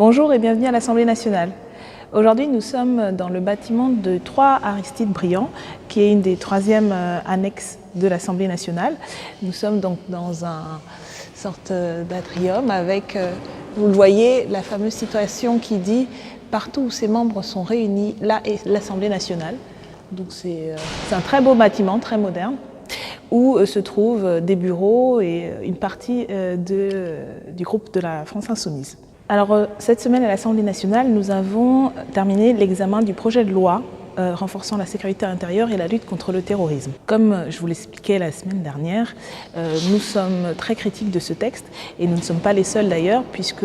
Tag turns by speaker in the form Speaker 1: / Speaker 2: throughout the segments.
Speaker 1: Bonjour et bienvenue à l'Assemblée nationale. Aujourd'hui, nous sommes dans le bâtiment de 3 Aristide Briand, qui est une des 3e annexes de l'Assemblée nationale. Nous sommes donc dans une sorte d'atrium avec, vous le voyez, la fameuse citation qui dit « Partout où ses membres sont réunis, là est l'Assemblée nationale ». Donc c'est un très beau bâtiment, très moderne, où se trouvent des bureaux et une partie du groupe de la France Insoumise. Alors, cette semaine à l'Assemblée nationale, nous avons terminé l'examen du projet de loi renforçant la sécurité intérieure et la lutte contre le terrorisme. Comme je vous l'expliquais la semaine dernière, nous sommes très critiques de ce texte et nous ne sommes pas les seuls d'ailleurs, puisque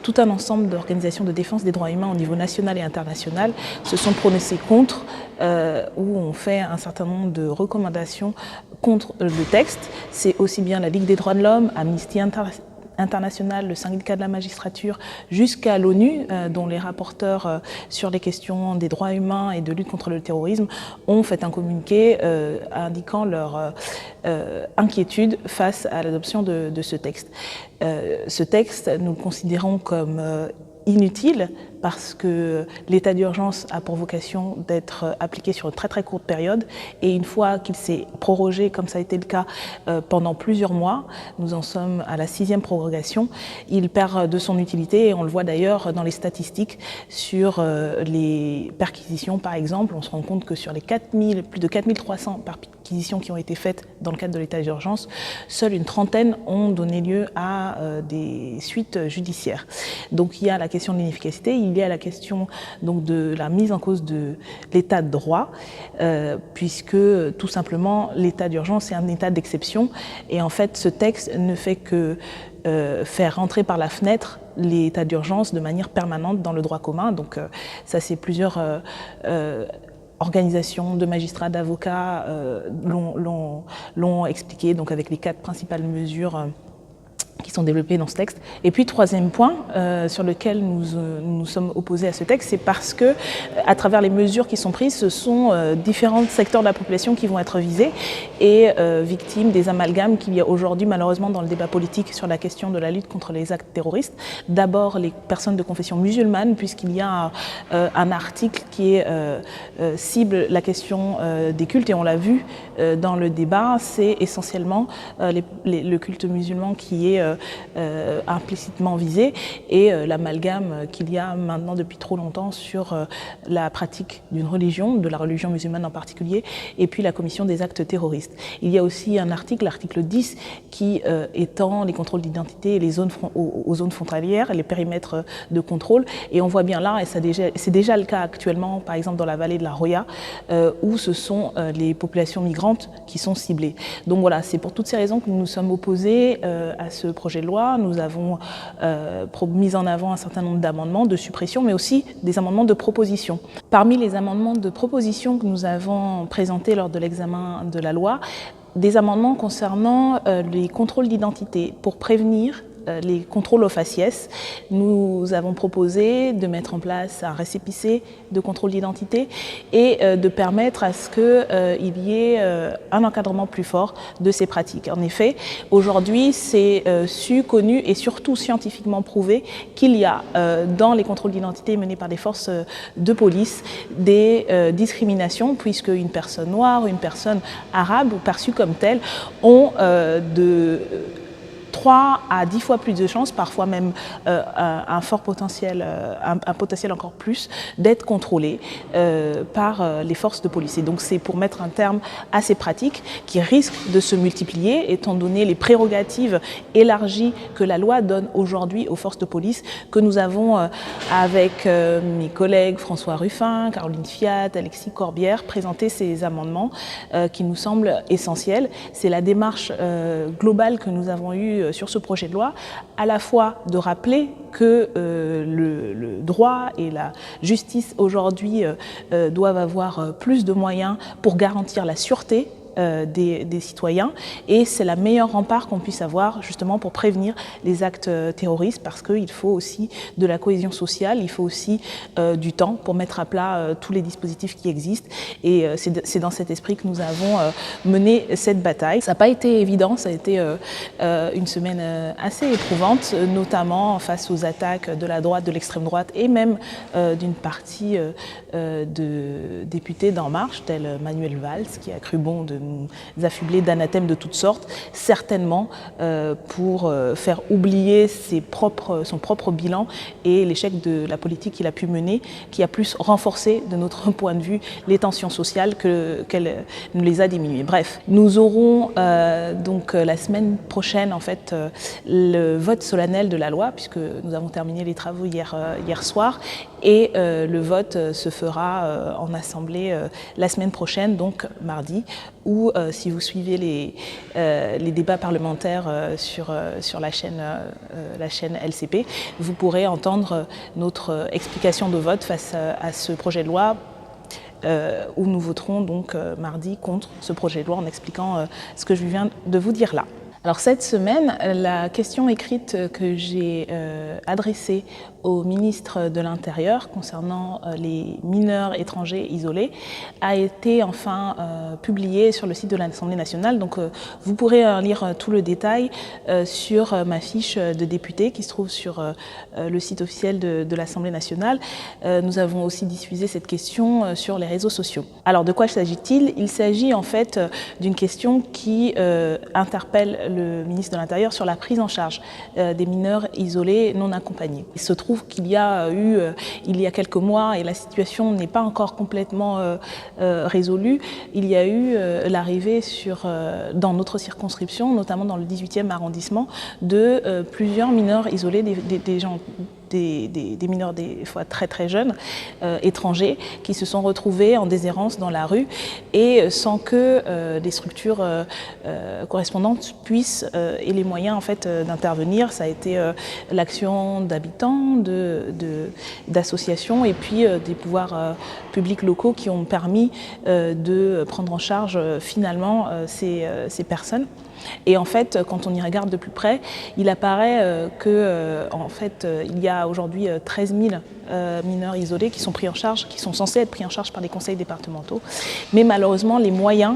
Speaker 1: tout un ensemble d'organisations de défense des droits humains au niveau national et international se sont prononcées contre, où on fait un certain nombre de recommandations contre le texte. C'est aussi bien la Ligue des droits de l'homme, Amnesty International, le syndicat de la magistrature, jusqu'à l'ONU, dont les rapporteurs sur les questions des droits humains et de lutte contre le terrorisme ont fait un communiqué indiquant leur inquiétude face à l'adoption de ce texte. Ce texte, nous le considérons comme inutile parce que l'état d'urgence a pour vocation d'être appliqué sur une très courte période et une fois qu'il s'est prorogé, comme ça a été le cas pendant plusieurs mois, nous en sommes à la 6e prorogation, il perd de son utilité et on le voit d'ailleurs dans les statistiques sur les perquisitions par exemple. On se rend compte que sur les plus de 4300 perquisitions qui ont été faites dans le cadre de l'état d'urgence, seule une trentaine ont donné lieu à des suites judiciaires. Donc il y a la question de l'inefficacité, il y a la question donc de la mise en cause de l'état de droit, puisque tout simplement l'état d'urgence est un état d'exception et en fait ce texte ne fait que faire rentrer par la fenêtre l'état d'urgence de manière permanente dans le droit commun. Donc ça c'est plusieurs organisations de magistrats, d'avocats l'ont expliqué, donc avec les 4 principales mesures qui sont développées dans ce texte. Et puis 3e point sur lequel nous sommes opposés à ce texte, c'est parce que à travers les mesures qui sont prises, ce sont différents secteurs de la population qui vont être visés et victimes des amalgames qu'il y a aujourd'hui malheureusement dans le débat politique sur la question de la lutte contre les actes terroristes. D'abord les personnes de confession musulmane, puisqu'il y a un article qui cible la question des cultes et on l'a vu dans le débat, c'est essentiellement le culte musulman qui est implicitement visé et l'amalgame qu'il y a maintenant depuis trop longtemps sur la pratique d'une religion, de la religion musulmane en particulier, et puis la commission des actes terroristes. Il y a aussi un article, l'article 10, qui étend les contrôles d'identité et les zones aux zones frontalières, les périmètres de contrôle, et on voit bien là, et c'est déjà le cas actuellement, par exemple dans la vallée de la Roya, où ce sont les populations migrantes qui sont ciblées. Donc voilà, c'est pour toutes ces raisons que nous nous sommes opposés à ce projet de loi. Nous avons mis en avant un certain nombre d'amendements de suppression, mais aussi des amendements de proposition. Parmi les amendements de proposition que nous avons présentés lors de l'examen de la loi, des amendements concernant les contrôles d'identité pour prévenir les contrôles au faciès. Nous avons proposé de mettre en place un récépissé de contrôle d'identité et de permettre à ce qu'il y ait un encadrement plus fort de ces pratiques. En effet, aujourd'hui, c'est connu et surtout scientifiquement prouvé qu'il y a dans les contrôles d'identité menés par des forces de police des discriminations, puisque une personne noire, une personne arabe ou perçue comme telle ont 3 à 10 fois plus de chances, parfois même un potentiel encore plus, d'être contrôlés par les forces de police. Et donc c'est pour mettre un terme à ces pratiques qui risquent de se multiplier, étant donné les prérogatives élargies que la loi donne aujourd'hui aux forces de police, que nous avons avec mes collègues François Ruffin, Caroline Fiat, Alexis Corbière, présenté ces amendements qui nous semblent essentiels. C'est la démarche globale que nous avons eue sur ce projet de loi, à la fois de rappeler que le droit et la justice aujourd'hui doivent avoir plus de moyens pour garantir la sûreté des citoyens, et c'est la meilleure rempart qu'on puisse avoir justement pour prévenir les actes terroristes, parce qu'il faut aussi de la cohésion sociale, il faut aussi du temps pour mettre à plat tous les dispositifs qui existent, et c'est dans cet esprit que nous avons mené cette bataille. Ça n'a pas été évident, ça a été une semaine assez éprouvante, notamment face aux attaques de la droite, de l'extrême droite et même d'une partie de députés d'En Marche, tel Manuel Valls, qui a cru bon de nous affubler d'anathèmes de toutes sortes, certainement pour faire oublier son propre bilan et l'échec de la politique qu'il a pu mener, qui a plus renforcé, de notre point de vue, les tensions sociales qu'elle ne les a diminuées. Bref, nous aurons donc la semaine prochaine en fait le vote solennel de la loi, puisque nous avons terminé les travaux hier soir, et le vote se fera en assemblée la semaine prochaine, donc mardi, où si vous suivez les débats parlementaires sur la chaîne LCP, vous pourrez entendre notre explication de vote face à ce projet de loi, où nous voterons donc mardi contre ce projet de loi en expliquant ce que je viens de vous dire là. Alors cette semaine, la question écrite que j'ai adressée au ministre de l'Intérieur concernant les mineurs étrangers isolés a été enfin publiée sur le site de l'Assemblée nationale. Donc vous pourrez lire tout le détail sur ma fiche de député qui se trouve sur le site officiel de l'Assemblée nationale. Nous avons aussi diffusé cette question sur les réseaux sociaux. Alors de quoi s'agit-il? Il s'agit en fait d'une question qui interpelle le ministre de l'Intérieur sur la prise en charge des mineurs isolés non accompagnés. Il se trouve qu'il y a eu, il y a quelques mois, et la situation n'est pas encore complètement résolue, il y a eu l'arrivée dans notre circonscription, notamment dans le 18e arrondissement, de plusieurs mineurs isolés, des mineurs des fois très très jeunes, étrangers, qui se sont retrouvés en déshérence dans la rue et sans que les structures correspondantes puissent et les moyens en fait d'intervenir. Ça a été l'action d'habitants, d'associations et puis des pouvoirs publics locaux qui ont permis de prendre en charge finalement ces personnes. Et en fait, quand on y regarde de plus près, il apparaît en fait, il y a aujourd'hui 13 000 mineurs isolés qui sont pris en charge, qui sont censés être pris en charge par les conseils départementaux. Mais malheureusement, les moyens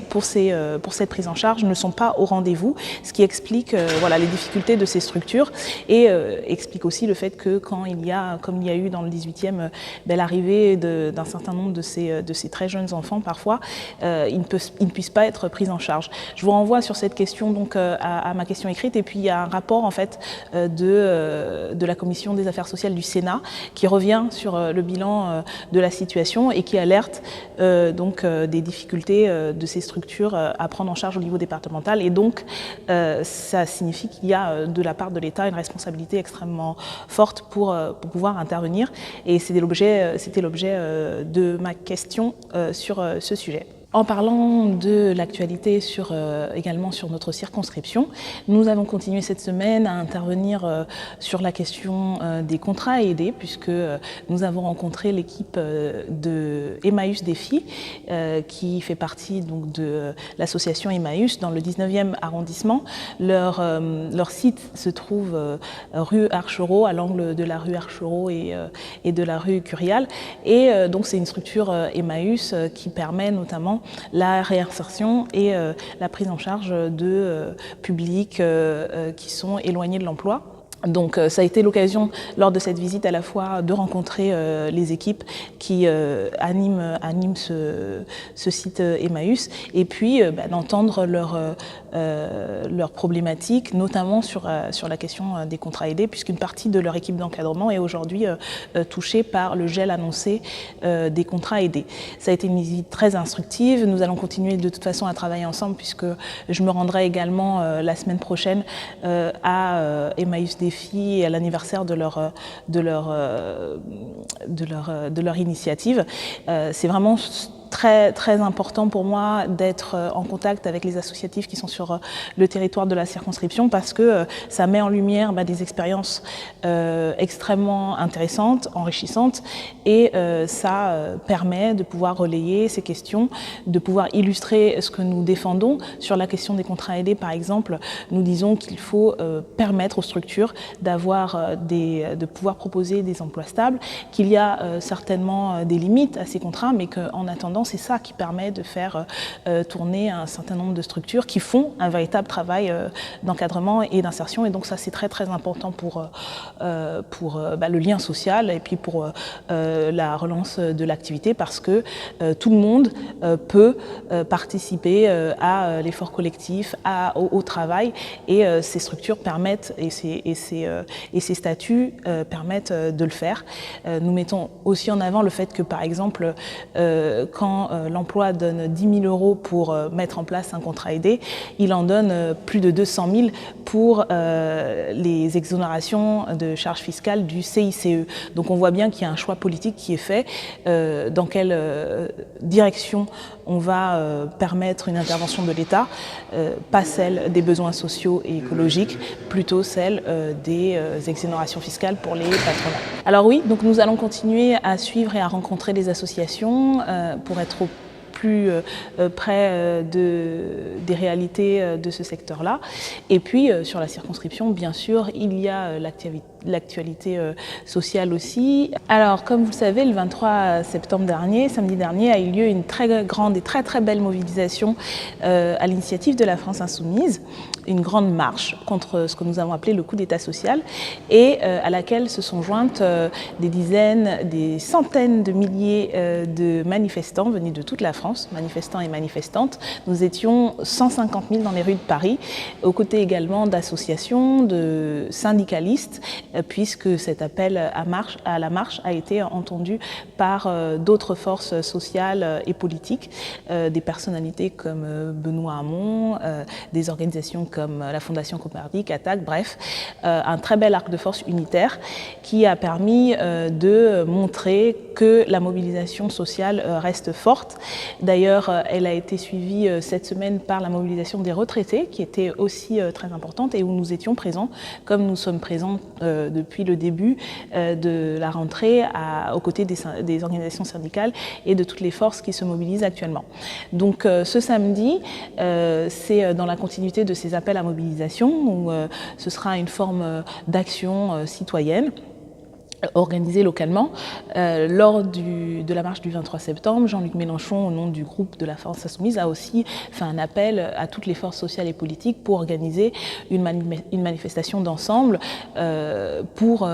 Speaker 1: pour cette prise en charge ne sont pas au rendez-vous, ce qui explique voilà, les difficultés de ces structures et explique aussi le fait que quand il y a, comme il y a eu dans le 18e, l'arrivée d'un certain nombre de ces très jeunes enfants, parfois, ils ne puissent pas être pris en charge. Je vous renvoie sur cette question donc à ma question écrite, et puis il y a un rapport en fait de la Commission des affaires sociales du Sénat qui revient sur le bilan de la situation et qui alerte donc des difficultés de ces structures à prendre en charge au niveau départemental, et donc ça signifie qu'il y a de la part de l'État une responsabilité extrêmement forte pour pouvoir intervenir, et c'était l'objet de ma question sur ce sujet. En parlant de l'actualité également sur notre circonscription, nous avons continué cette semaine à intervenir sur la question des contrats aidés, puisque nous avons rencontré l'équipe de Emmaüs Défi, qui fait partie donc de l'association Emmaüs dans le 19e arrondissement. Leur site se trouve rue Archereau, à l'angle de la rue Archereau et de la rue Curial. Et donc c'est une structure Emmaüs qui permet notamment la réinsertion et la prise en charge de publics qui sont éloignés de l'emploi. Donc ça a été l'occasion lors de cette visite à la fois de rencontrer les équipes qui animent ce site Emmaüs, et puis d'entendre leurs problématiques, notamment sur la question des contrats aidés, puisqu'une partie de leur équipe d'encadrement est aujourd'hui touchée par le gel annoncé des contrats aidés. Ça a été une visite très instructive. Nous allons continuer de toute façon à travailler ensemble, puisque je me rendrai également la semaine prochaine à Emmaüs Défi et à l'anniversaire de leur initiative. C'est vraiment très important pour moi d'être en contact avec les associatifs qui sont sur le territoire de la circonscription parce que ça met en lumière des expériences extrêmement intéressantes, enrichissantes et ça permet de pouvoir relayer ces questions, de pouvoir illustrer ce que nous défendons. Sur la question des contrats aidés par exemple, nous disons qu'il faut permettre aux structures de pouvoir proposer des emplois stables, qu'il y a certainement des limites à ces contrats mais qu'en attendant c'est ça qui permet de faire tourner un certain nombre de structures qui font un véritable travail d'encadrement et d'insertion et donc ça c'est très important pour le lien social et puis pour la relance de l'activité parce que tout le monde peut participer à l'effort collectif, au travail et ces structures permettent et ces statuts permettent de le faire. Nous mettons aussi en avant le fait que par exemple quand l'emploi donne 10 000 € pour mettre en place un contrat aidé, il en donne plus de 200 000 pour les exonérations de charges fiscales du CICE. Donc on voit bien qu'il y a un choix politique qui est fait, dans quelle direction on va permettre une intervention de l'État, pas celle des besoins sociaux et écologiques, plutôt celle des exonérations fiscales pour les patronats. Alors oui, donc nous allons continuer à suivre et à rencontrer des associations pour être au plus près des réalités de ce secteur-là. Et puis sur la circonscription, bien sûr, il y a l'actualité sociale aussi. Alors, comme vous le savez, le 23 septembre dernier, samedi dernier, a eu lieu une très grande et très belle mobilisation à l'initiative de la France Insoumise, une grande marche contre ce que nous avons appelé le coup d'État social et à laquelle se sont jointes des dizaines, des centaines de milliers de manifestants venus de toute la France, manifestants et manifestantes. Nous étions 150 000 dans les rues de Paris, aux côtés également d'associations, de syndicalistes, puisque cet appel à la marche a été entendu par d'autres forces sociales et politiques, des personnalités comme Benoît Hamon, des organisations comme la Fondation Copernic, Attac, bref, un très bel arc de force unitaire qui a permis de montrer que la mobilisation sociale reste forte. D'ailleurs, elle a été suivie cette semaine par la mobilisation des retraités, qui était aussi très importante et où nous étions présents, comme nous sommes présents depuis le début de la rentrée aux côtés des organisations syndicales et de toutes les forces qui se mobilisent actuellement. Donc ce samedi, c'est dans la continuité de ces appels à mobilisation où ce sera une forme d'action citoyenne organisée localement. Lors de la marche du 23 septembre, Jean-Luc Mélenchon, au nom du groupe de la France Insoumise, a aussi fait un appel à toutes les forces sociales et politiques pour organiser une manifestation d'ensemble pour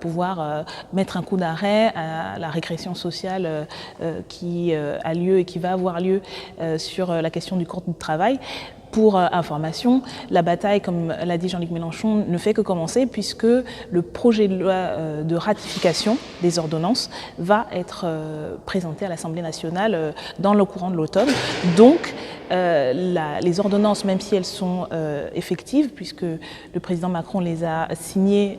Speaker 1: pouvoir mettre un coup d'arrêt à la régression sociale qui a lieu et qui va avoir lieu sur la question du coût du travail. Pour information, la bataille, comme l'a dit Jean-Luc Mélenchon, ne fait que commencer puisque le projet de loi de ratification des ordonnances va être présenté à l'Assemblée nationale dans le courant de l'automne. Donc, les ordonnances, même si elles sont effectives, puisque le président Macron les a signées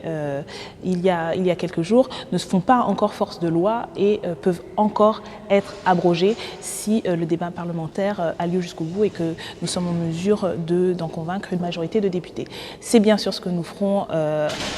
Speaker 1: il y a quelques jours, ne se font pas encore force de loi et peuvent encore être abrogées si le débat parlementaire a lieu jusqu'au bout et que nous sommes en mesure d'en convaincre une majorité de députés. C'est bien sûr ce que nous ferons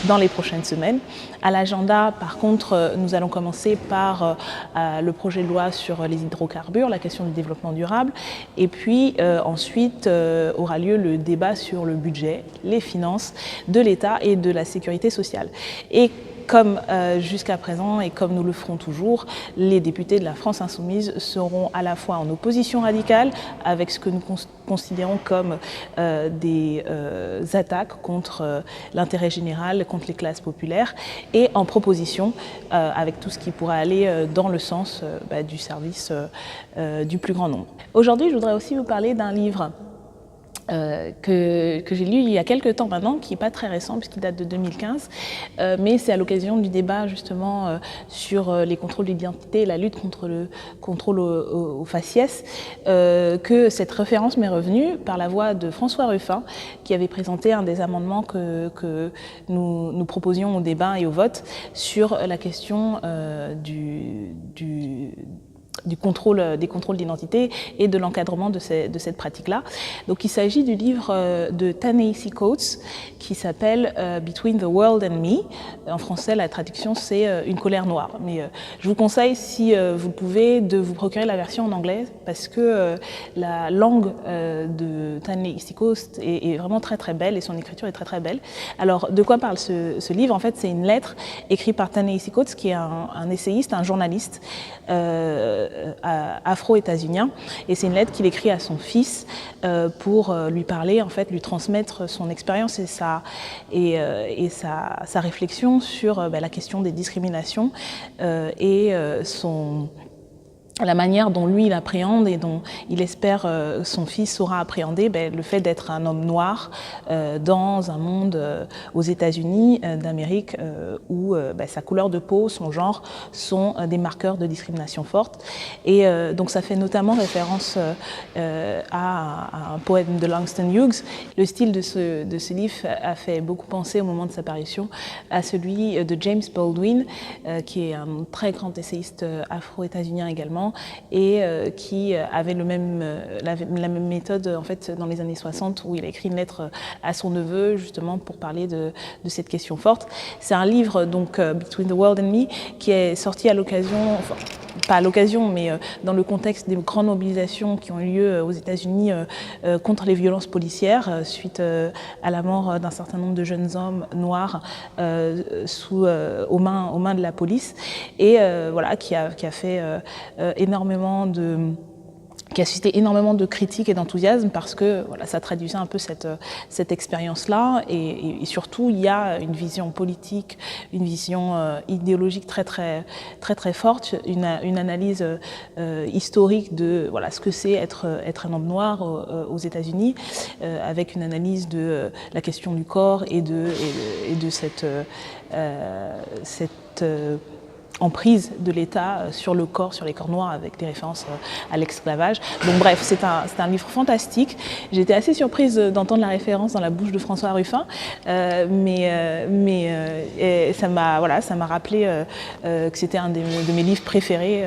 Speaker 1: dans les prochaines semaines. À l'agenda, par contre, nous allons commencer par le projet de loi sur les hydrocarbures, la question du développement durable, et puis ensuite aura lieu le débat sur le budget, les finances de l'État et de la sécurité sociale. Et comme jusqu'à présent et comme nous le ferons toujours, les députés de la France Insoumise seront à la fois en opposition radicale avec ce que nous considérons comme des attaques contre l'intérêt général, contre les classes populaires, et en proposition avec tout ce qui pourrait aller dans le sens du service du plus grand nombre. Aujourd'hui, je voudrais aussi vous parler d'un livre que j'ai lu il y a quelques temps maintenant, qui n'est pas très récent puisqu'il date de 2015, mais c'est à l'occasion du débat justement sur les contrôles d'identité et la lutte contre le contrôle au faciès que cette référence m'est revenue par la voix de François Ruffin, qui avait présenté un des amendements que nous proposions au débat et au vote sur la question des contrôles d'identité et de l'encadrement de cette pratique-là. Donc il s'agit du livre de Ta-Nehisi Coates qui s'appelle Between the World and Me. En français, la traduction c'est Une colère noire. Mais je vous conseille, si vous le pouvez, de vous procurer la version en anglais parce que la langue de Ta-Nehisi Coates est vraiment très très belle et son écriture est très très belle. Alors de quoi parle ce livre? En fait, c'est une lettre écrite par Ta-Nehisi Coates qui est un essayiste, un journaliste afro-états-unien, et c'est une lettre qu'il écrit à son fils pour lui parler, en fait, lui transmettre son expérience et sa réflexion sur la question des discriminations et la manière dont lui il appréhende et dont il espère son fils saura appréhender le fait d'être un homme noir dans un monde aux États-Unis d'Amérique où sa couleur de peau, son genre sont des marqueurs de discrimination forte. Et donc ça fait notamment référence à un poème de Langston Hughes. Le style de ce livre a fait beaucoup penser au moment de sa parution à celui de James Baldwin, qui est un très grand essayiste afro-états-unien également, et qui avait la même méthode en fait dans les années 60 où il a écrit une lettre à son neveu justement pour parler de cette question forte. C'est un livre donc Between the World and Me qui est sorti à l'occasion, enfin, pas à l'occasion, mais dans le contexte des grandes mobilisations qui ont eu lieu aux États-Unis contre les violences policières suite à la mort d'un certain nombre de jeunes hommes noirs aux mains de la police, et voilà, qui a fait qui a suscité énormément de critiques et d'enthousiasme parce que voilà, ça traduisait un peu cette expérience-là, et surtout il y a une vision politique, une vision idéologique très forte, une analyse historique de voilà, ce que c'est être un homme noir aux États-Unis, avec une analyse de la question du corps et de cette emprise de l'État sur le corps, sur les corps noirs, avec des références à l'esclavage. Donc bref, c'est un livre fantastique. J'ai été assez surprise d'entendre la référence dans la bouche de François Ruffin, mais ça m'a rappelé que c'était un de mes livres préférés,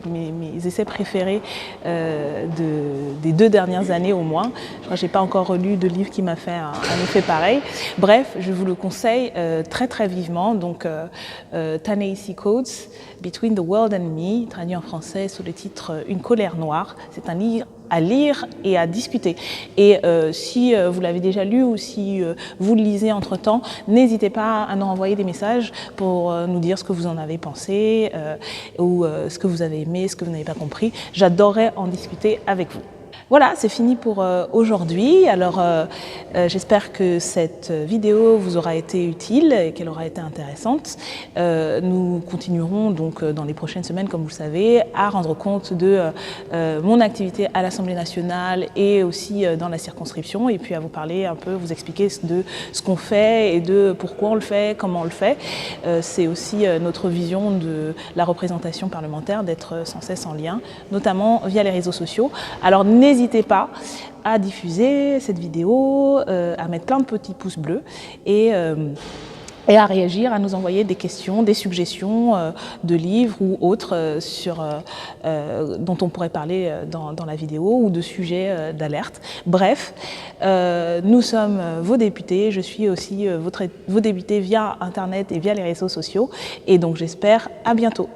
Speaker 1: mes essais préférés des 2 dernières années au moins. Je crois que j'ai pas encore relu de livre qui m'a fait un effet pareil. Bref, je vous le conseille très vivement. Donc Ta-Nehisi Coates, Between the World and Me, traduit en français sous le titre Une colère noire. C'est un livre à lire et à discuter. Et si vous l'avez déjà lu ou si vous le lisez entre-temps, n'hésitez pas à nous envoyer des messages pour nous dire ce que vous en avez pensé ou ce que vous avez aimé, ce que vous n'avez pas compris. J'adorerais en discuter avec vous. Voilà, c'est fini pour aujourd'hui. Alors j'espère que cette vidéo vous aura été utile et qu'elle aura été intéressante. Nous continuerons donc dans les prochaines semaines, comme vous le savez, à rendre compte de mon activité à l'Assemblée nationale et aussi dans la circonscription, et puis à vous parler un peu, vous expliquer de ce qu'on fait et de pourquoi on le fait, comment on le fait. C'est aussi notre vision de la représentation parlementaire, d'être sans cesse en lien, notamment via les réseaux sociaux. Alors n'hésitez pas à diffuser cette vidéo, à mettre plein de petits pouces bleus et à réagir, à nous envoyer des questions, des suggestions de livres ou autres dont on pourrait parler dans la vidéo, ou de sujets d'alerte. Bref, nous sommes vos députés, je suis aussi vos députés via Internet et via les réseaux sociaux, et donc j'espère à bientôt.